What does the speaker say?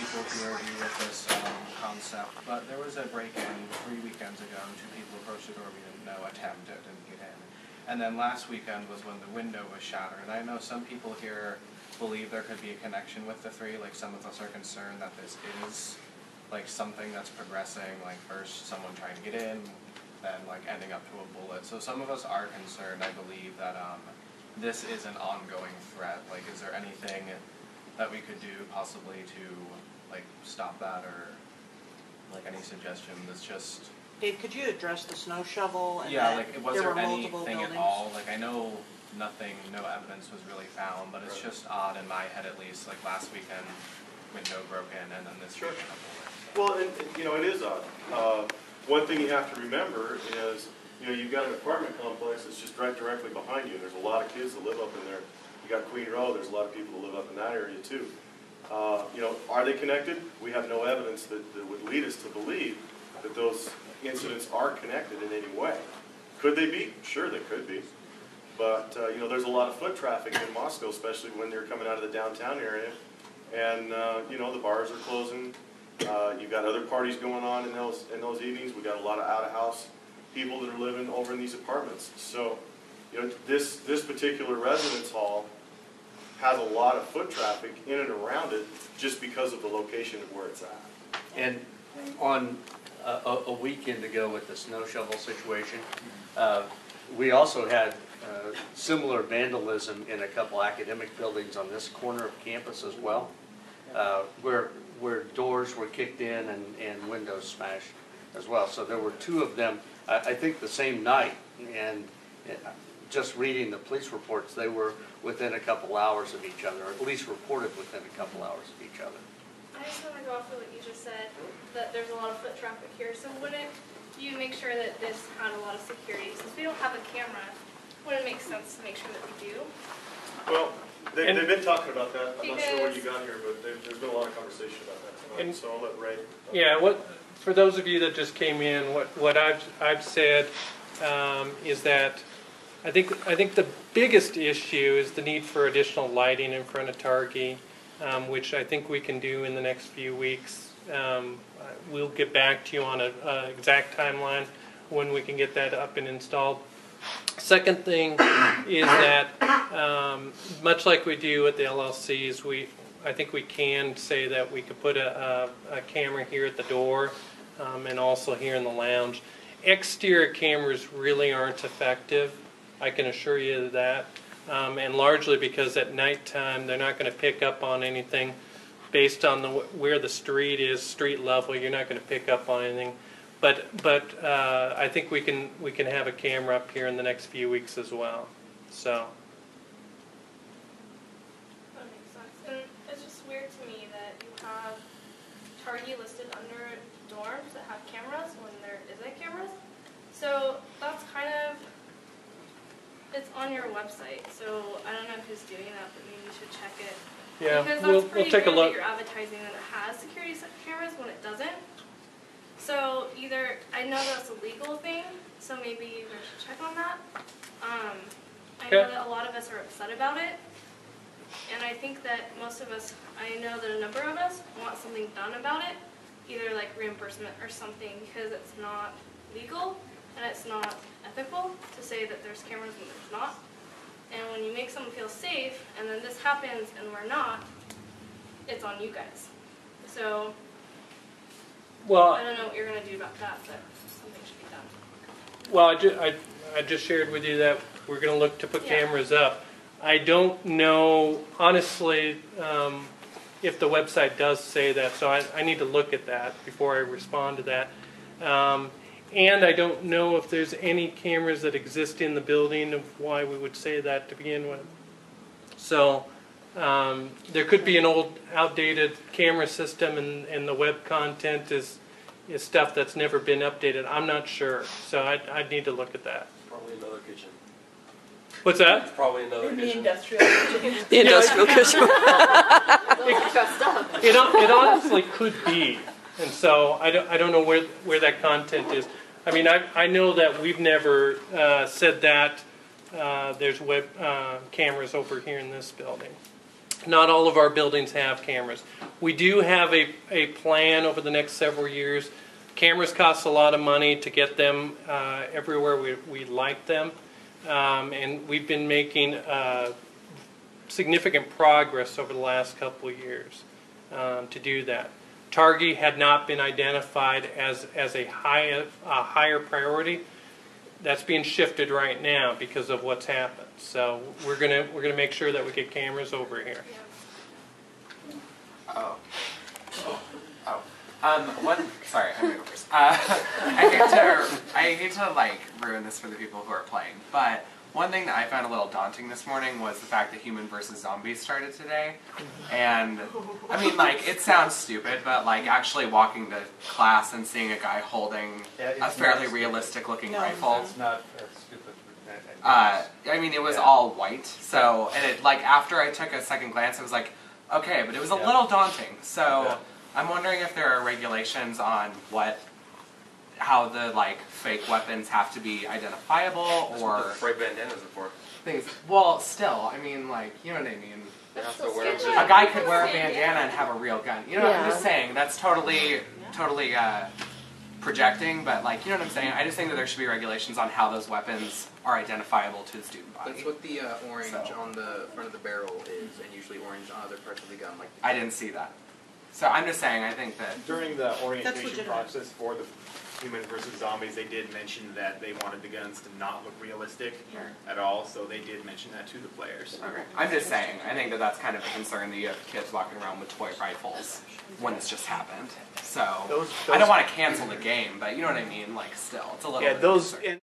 people who are new with this concept, but there was a break-in 3 weekends ago. 2 people approached the door we didn't know, attempted, didn't get in. And then last weekend was when the window was shattered. And I know some people here believe there could be a connection with the 3. Like, some of us are concerned that this is like something that's progressing, like first someone trying to get in, then like ending up to a bullet. So some of us are concerned, I believe, that this is an ongoing threat. Like, is there anything that we could do possibly to like stop that, or like any suggestions? It's just... Dave, could you address the snow shovel? And yeah, like was there anything buildings? at all? Like, I know nothing, no evidence was really found, but it's just odd in my head at least. Like last weekend, window broke in, and then this weekend a bullet. Well, and you know, it is odd. One thing you have to remember is, you know, you've got an apartment complex that's just directly behind you. There's a lot of kids that live up in there. You got Queen Row. There's a lot of people that live up in that area too. You know, are they connected? We have no evidence that would lead us to believe that those incidents are connected in any way. Could they be? Sure, they could be. But you know, there's a lot of foot traffic in Moscow, especially when they're coming out of the downtown area, and you know, the bars are closing. You've got other parties going on in those evenings. We've got a lot of out-of-house people that are living over in these apartments. So, you know, this particular residence hall has a lot of foot traffic in and around it just because of the location of where it's at. And on a weekend ago with the snow shovel situation, we also had similar vandalism in a couple academic buildings on this corner of campus as well, where doors were kicked in and windows smashed as well. So there were 2 of them, I think the same night, and just reading the police reports, they were within a couple hours of each other, or at least reported within a couple hours of each other. I just want to go off of what you just said, that there's a lot of foot traffic here. So wouldn't you make sure that this had a lot of security? Since we don't have a camera, wouldn't it make sense to make sure that we do? Well, they've been talking about that. I'm not sure when you got here, but there's been a lot of conversation about that tonight. So I'll let Ray. Yeah, for those of you that just came in, what I've said is that I think the biggest issue is the need for additional lighting in front of Targhee, which I think we can do in the next few weeks. We'll get back to you on an exact timeline when we can get that up and installed. Second thing is that, much like we do at the LLCs, I think we can say that we could put a camera here at the door and also here in the lounge. Exterior cameras really aren't effective, I can assure you of that, and largely because at nighttime they're not going to pick up on anything based on where the street is, street level. You're not going to pick up on anything. But I think we can have a camera up here in the next few weeks as well. So. That makes sense. And it's just weird to me that you have Targhee listed under dorms that have cameras when there isn't cameras. So that's kind of, it's on your website. So I don't know who's doing that, but maybe you should check it. Yeah, because that's we'll take a look. That you're advertising that it has security cameras when it doesn't. So either, I know that's a legal thing, so maybe you guys should check on that. I know that a lot of us are upset about it, and I think that most of us, I know that a number of us want something done about it, either like reimbursement or something, because it's not legal and it's not ethical to say that there's cameras when there's not. And when you make someone feel safe, and then this happens and we're not, it's on you guys. So. Well, I don't know what you're going to do about that, but something should be done. Well, I just shared with you that we're going to look to put cameras up. I don't know, honestly, if the website does say that, so I need to look at that before I respond to that. And I don't know if there's any cameras that exist in the building of why we would say that to begin with. So there could be an old, outdated camera system, and the web content is stuff that's never been updated. I'm not sure, so I'd need to look at that. Probably another kitchen. What's that? It's probably another kitchen. The industrial kitchen. The industrial kitchen. It honestly could be, and so I don't know where that content is. I mean, I know that we've never said that there's web cameras over here in this building. Not all of our buildings have cameras. We do have a plan over the next several years. Cameras cost a lot of money to get them everywhere we like them. And we've been making significant progress over the last couple of years to do that. Targhee had not been identified as a higher priority. That's being shifted right now because of what's happened. So we're gonna make sure that we get cameras over here. Oh. Sorry, I'm gonna go first. I hate to like ruin this for the people who are playing, but one thing that I found a little daunting this morning was the fact that Human versus Zombies started today. And I mean, like, it sounds stupid, but like actually walking to class and seeing a guy holding a fairly realistic looking rifle. It's not stupid. I mean, it was all white. So, and it like after I took a second glance, it was like, okay, but it was a little daunting. So, I'm wondering if there are regulations on how the like fake weapons have to be identifiable. That's or what the bright bandanas are for. things. Well, still, I mean, like, you know what I mean. That's so so where- sketchy. A guy could wear a bandana and have a real gun. You know what I'm just saying? That's totally projecting, but like, you know what I'm saying? I just think that there should be regulations on how those weapons are identifiable to the student body. That's what the orange So. on the front of the barrel is, and usually orange on other parts of the gun. Like I didn't see that. So I'm just saying, I think that During the orientation legitimate. process for the Human versus Zombies, they did mention that they wanted the guns to not look realistic at all, so they did mention that to the players. okay. I'm just saying, I think that that's kind of a concern that you have kids walking around with toy rifles when this just happened. So Those- I don't want to cancel the game, but you know what I mean? Like, still, it's a little Yeah, bit those. concerning.